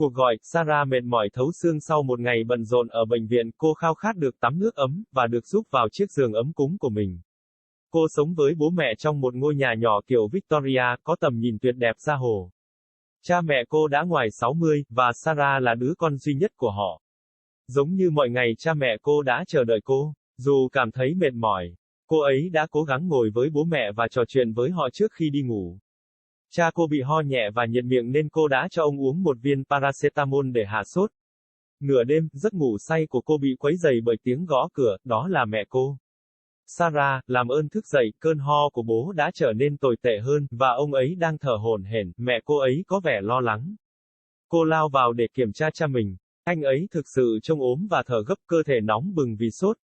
Cuộc gọi, Sarah mệt mỏi thấu xương sau một ngày bận rộn ở bệnh viện, cô khao khát được tắm nước ấm, và được giúp vào chiếc giường ấm cúng của mình. Cô sống với bố mẹ trong một ngôi nhà nhỏ kiểu Victoria, có tầm nhìn tuyệt đẹp ra hồ. Cha mẹ cô đã ngoài 60, và Sarah là đứa con duy nhất của họ. Giống như mọi ngày cha mẹ cô đã chờ đợi cô. Dù cảm thấy mệt mỏi, cô ấy đã cố gắng ngồi với bố mẹ và trò chuyện với họ trước khi đi ngủ. Cha cô bị ho nhẹ và nhiệt miệng nên cô đã cho ông uống một viên paracetamol để hạ sốt. Nửa đêm, giấc ngủ say của cô bị quấy rầy bởi tiếng gõ cửa, đó là mẹ cô. Sarah, làm ơn thức dậy, cơn ho của bố đã trở nên tồi tệ hơn, và ông ấy đang thở hổn hển, mẹ cô ấy có vẻ lo lắng. Cô lao vào để kiểm tra cha mình. Anh ấy thực sự trông ốm và thở gấp, cơ thể nóng bừng vì sốt.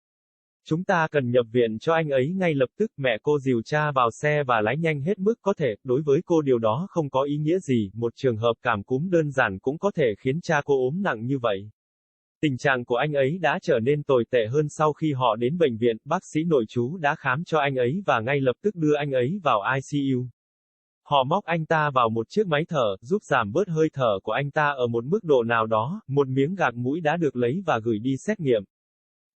Chúng ta cần nhập viện cho anh ấy ngay lập tức, mẹ cô dìu cha vào xe và lái nhanh hết mức có thể, đối với cô điều đó không có ý nghĩa gì, một trường hợp cảm cúm đơn giản cũng có thể khiến cha cô ốm nặng như vậy. Tình trạng của anh ấy đã trở nên tồi tệ hơn sau khi họ đến bệnh viện, bác sĩ nội trú đã khám cho anh ấy và ngay lập tức đưa anh ấy vào ICU. Họ móc anh ta vào một chiếc máy thở, giúp giảm bớt hơi thở của anh ta ở một mức độ nào đó, một miếng gạc mũi đã được lấy và gửi đi xét nghiệm.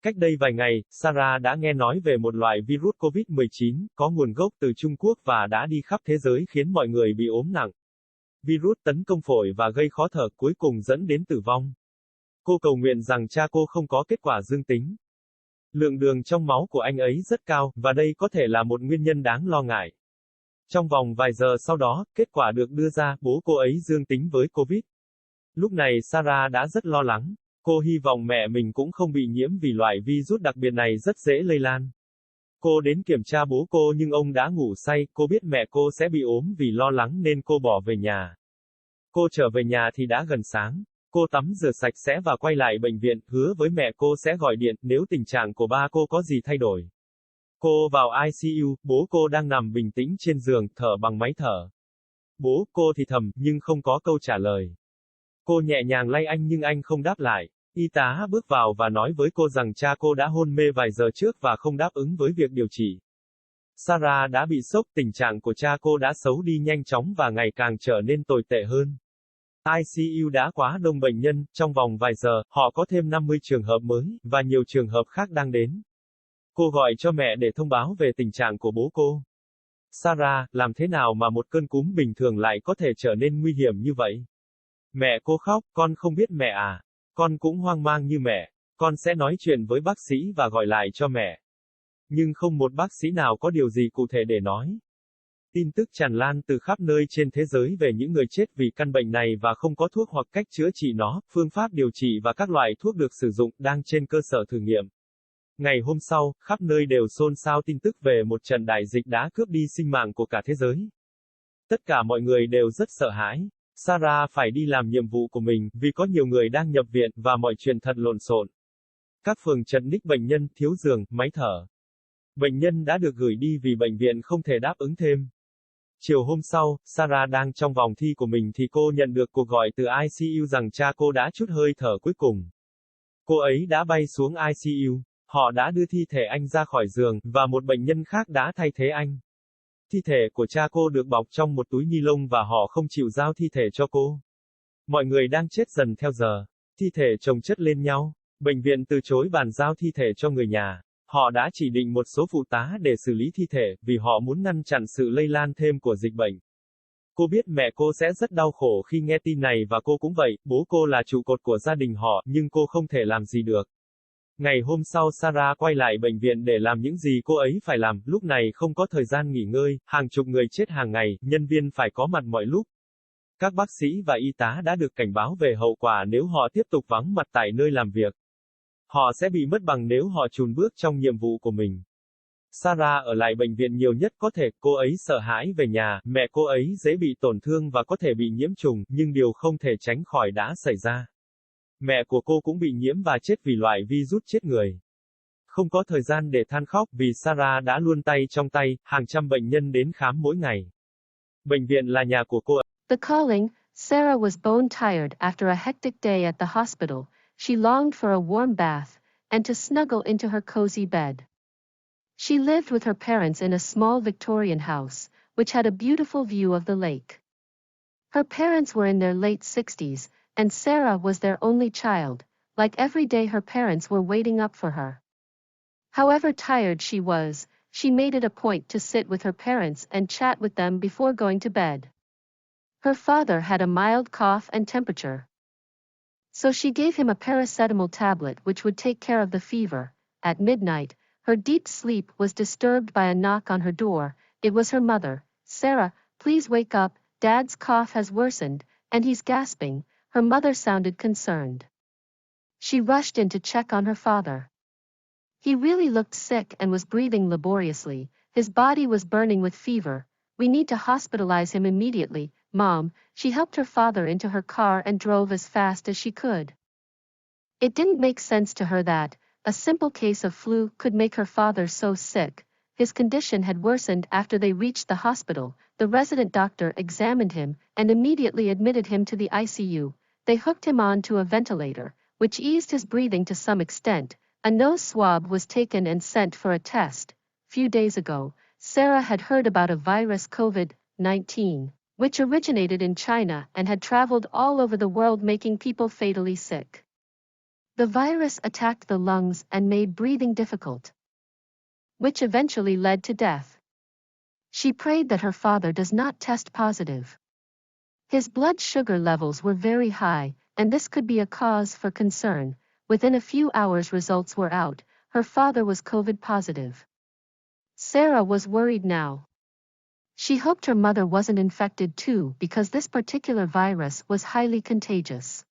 Cách đây vài ngày, Sarah đã nghe nói về một loại virus COVID-19, có nguồn gốc từ Trung Quốc và đã đi khắp thế giới khiến mọi người bị ốm nặng. Virus tấn công phổi và gây khó thở, cuối cùng dẫn đến tử vong. Cô cầu nguyện rằng cha cô không có kết quả dương tính. Lượng đường trong máu của anh ấy rất cao, và đây có thể là một nguyên nhân đáng lo ngại. Trong vòng vài giờ sau đó, kết quả được đưa ra, bố cô ấy dương tính với COVID. Lúc này Sarah đã rất lo lắng. Cô hy vọng mẹ mình cũng không bị nhiễm vì loại virus đặc biệt này rất dễ lây lan. Cô đến kiểm tra bố cô nhưng ông đã ngủ say, cô biết mẹ cô sẽ bị ốm vì lo lắng nên cô bỏ về nhà. Cô trở về nhà thì đã gần sáng. Cô tắm rửa sạch sẽ và quay lại bệnh viện, hứa với mẹ cô sẽ gọi điện nếu tình trạng của ba cô có gì thay đổi. Cô vào ICU, bố cô đang nằm bình tĩnh trên giường, thở bằng máy thở. Bố cô thì thầm, nhưng không có câu trả lời. Cô nhẹ nhàng lay anh nhưng anh không đáp lại. Y tá bước vào và nói với cô rằng cha cô đã hôn mê vài giờ trước và không đáp ứng với việc điều trị. Sarah đã bị sốc, tình trạng của cha cô đã xấu đi nhanh chóng và ngày càng trở nên tồi tệ hơn. ICU đã quá đông bệnh nhân, trong vòng vài giờ, họ có thêm 50 trường hợp mới, và nhiều trường hợp khác đang đến. Cô gọi cho mẹ để thông báo về tình trạng của bố cô. Sarah, làm thế nào mà một cơn cúm bình thường lại có thể trở nên nguy hiểm như vậy? Mẹ cô khóc, con không biết mẹ à. Con cũng hoang mang như mẹ. Con sẽ nói chuyện với bác sĩ và gọi lại cho mẹ. Nhưng không một bác sĩ nào có điều gì cụ thể để nói. Tin tức tràn lan từ khắp nơi trên thế giới về những người chết vì căn bệnh này và không có thuốc hoặc cách chữa trị nó, phương pháp điều trị và các loại thuốc được sử dụng đang trên cơ sở thử nghiệm. Ngày hôm sau, khắp nơi đều xôn xao tin tức về một trận đại dịch đã cướp đi sinh mạng của cả thế giới. Tất cả mọi người đều rất sợ hãi. Sarah phải đi làm nhiệm vụ của mình, vì có nhiều người đang nhập viện, và mọi chuyện thật lộn xộn. Các phường trật ních bệnh nhân, thiếu giường, máy thở. Bệnh nhân đã được gửi đi vì bệnh viện không thể đáp ứng thêm. Chiều hôm sau, Sarah đang trong vòng thi của mình thì cô nhận được cuộc gọi từ ICU rằng cha cô đã trút hơi thở cuối cùng. Cô ấy đã bay xuống ICU. Họ đã đưa thi thể anh ra khỏi giường, và một bệnh nhân khác đã thay thế anh. Thi thể của cha cô được bọc trong một túi ni lông và họ không chịu giao thi thể cho cô. Mọi người đang chết dần theo giờ. Thi thể chồng chất lên nhau. Bệnh viện từ chối bàn giao thi thể cho người nhà. Họ đã chỉ định một số phụ tá để xử lý thi thể, vì họ muốn ngăn chặn sự lây lan thêm của dịch bệnh. Cô biết mẹ cô sẽ rất đau khổ khi nghe tin này và cô cũng vậy, bố cô là trụ cột của gia đình họ, nhưng cô không thể làm gì được. Ngày hôm sau Sarah quay lại bệnh viện để làm những gì cô ấy phải làm, lúc này không có thời gian nghỉ ngơi, hàng chục người chết hàng ngày, nhân viên phải có mặt mọi lúc. Các bác sĩ và y tá đã được cảnh báo về hậu quả nếu họ tiếp tục vắng mặt tại nơi làm việc. Họ sẽ bị mất bằng nếu họ chùn bước trong nhiệm vụ của mình. Sarah ở lại bệnh viện nhiều nhất có thể, cô ấy sợ hãi về nhà, mẹ cô ấy dễ bị tổn thương và có thể bị nhiễm trùng, nhưng điều không thể tránh khỏi đã xảy ra. Mẹ của cô cũng bị nhiễm và chết vì loại virus chết người. Không có thời gian để than khóc vì Sarah đã luôn tay trong tay, hàng trăm bệnh nhân đến khám mỗi ngày. Bệnh viện là nhà của cô. The calling, Sarah was bone tired after a hectic day at the hospital. She longed for a warm bath, and to snuggle into her cozy bed. She lived with her parents in a small Victorian house, which had a beautiful view of the lake. Her parents were in their late 60s, and Sarah was their only child. Like every day her parents were waiting up for her. However tired she was, she made it a point to sit with her parents and chat with them before going to bed. Her father had a mild cough and temperature, so she gave him a paracetamol tablet which would take care of the fever. At midnight, her deep sleep was disturbed by a knock on her door. It was her mother. "Sarah, please wake up, Dad's cough has worsened, and he's gasping." Her mother sounded concerned. She rushed in to check on her father. He really looked sick and was breathing laboriously. His body was burning with fever. "We need to hospitalize him immediately, Mom." She helped her father into her car and drove as fast as she could. It didn't make sense to her that a simple case of flu could make her father so sick. His condition had worsened after they reached the hospital. The resident doctor examined him and immediately admitted him to the ICU. They hooked him on to a ventilator, which eased his breathing to some extent. A nose swab was taken and sent for a test. Few days ago, Sarah had heard about a virus COVID-19, which originated in China and had traveled all over the world making people fatally sick. The virus attacked the lungs and made breathing difficult, which eventually led to death. She prayed that her father does not test positive. His blood sugar levels were very high, and this could be a cause for concern. Within a few hours results were out. Her father was COVID positive. Sarah was worried now. She hoped her mother wasn't infected too because this particular virus was highly contagious.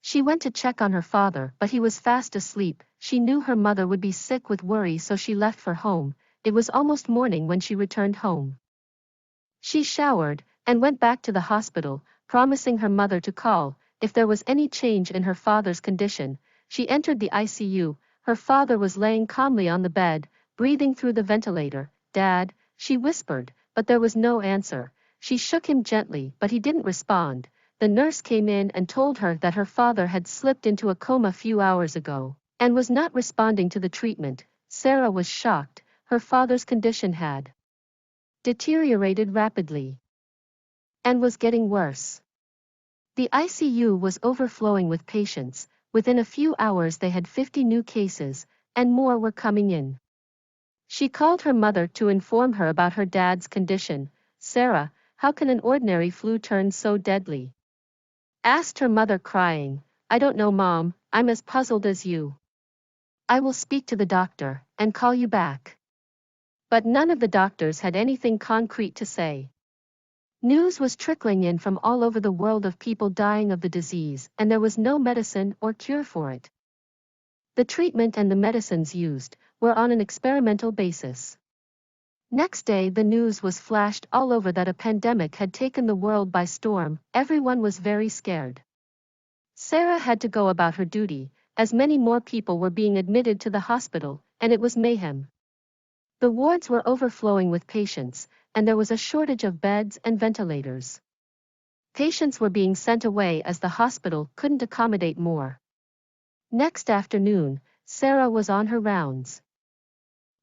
She went to check on her father, but he was fast asleep. She knew her mother would be sick with worry, so she left for home. It was almost morning when she returned home. She showered and went back to the hospital, promising her mother to call if there was any change in her father's condition. She entered the ICU. Her father was laying calmly on the bed, breathing through the ventilator. "Dad," she whispered, but there was no answer. She shook him gently, but he didn't respond. The nurse came in and told her that her father had slipped into a coma a few hours ago and was not responding to the treatment. Sarah was shocked. Her father's condition had deteriorated rapidly and was getting worse. The ICU was overflowing with patients. Within a few hours they had 50 new cases, and more were coming in. She called her mother to inform her about her dad's condition. "Sarah, how can an ordinary flu turn so deadly?" asked her mother, crying. "I don't know, Mom, I'm as puzzled as you. I will speak to the doctor and call you back." But none of the doctors had anything concrete to say. News was trickling in from all over the world of people dying of the disease, and there was no medicine or cure for it. The treatment and the medicines used were on an experimental basis. Next day the news was flashed all over that a pandemic had taken the world by storm. Everyone was very scared. Sarah had to go about her duty, as many more people were being admitted to the hospital, and it was mayhem. The wards were overflowing with patients, and there was a shortage of beds and ventilators. Patients were being sent away as the hospital couldn't accommodate more. Next afternoon, Sarah was on her rounds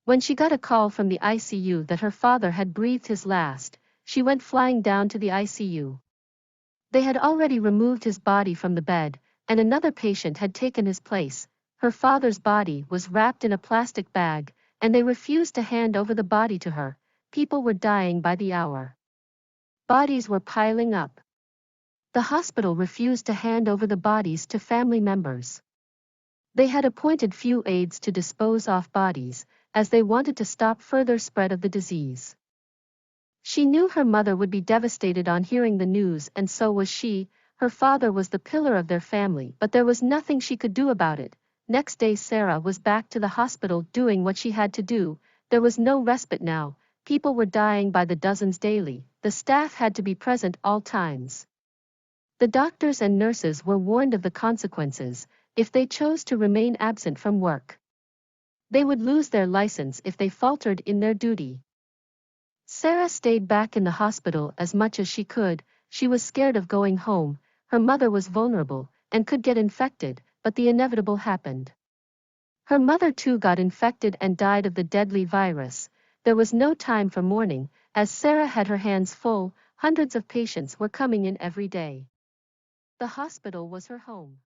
when she got a call from the ICU that her father had breathed his last. She went flying down to the ICU. They had already removed his body from the bed, and another patient had taken his place. Her father's body was wrapped in a plastic bag, and they refused to hand over the body to her. People were dying by the hour. Bodies were piling up. The hospital refused to hand over the bodies to family members. They had appointed few aides to dispose off bodies, as they wanted to stop further spread of the disease. She knew her mother would be devastated on hearing the news, and so was she. Her father was the pillar of their family, but there was nothing she could do about it. Next day Sarah was back to the hospital doing what she had to do. There was no respite now. People were dying by the dozens daily. The staff had to be present all times. The doctors and nurses were warned of the consequences if they chose to remain absent from work. They would lose their license if they faltered in their duty. Sarah stayed back in the hospital as much as she could. She was scared of going home. Her mother was vulnerable and could get infected, but the inevitable happened. Her mother too got infected and died of the deadly virus. There was no time for mourning, as Sarah had her hands full. Hundreds of patients were coming in every day. The hospital was her home.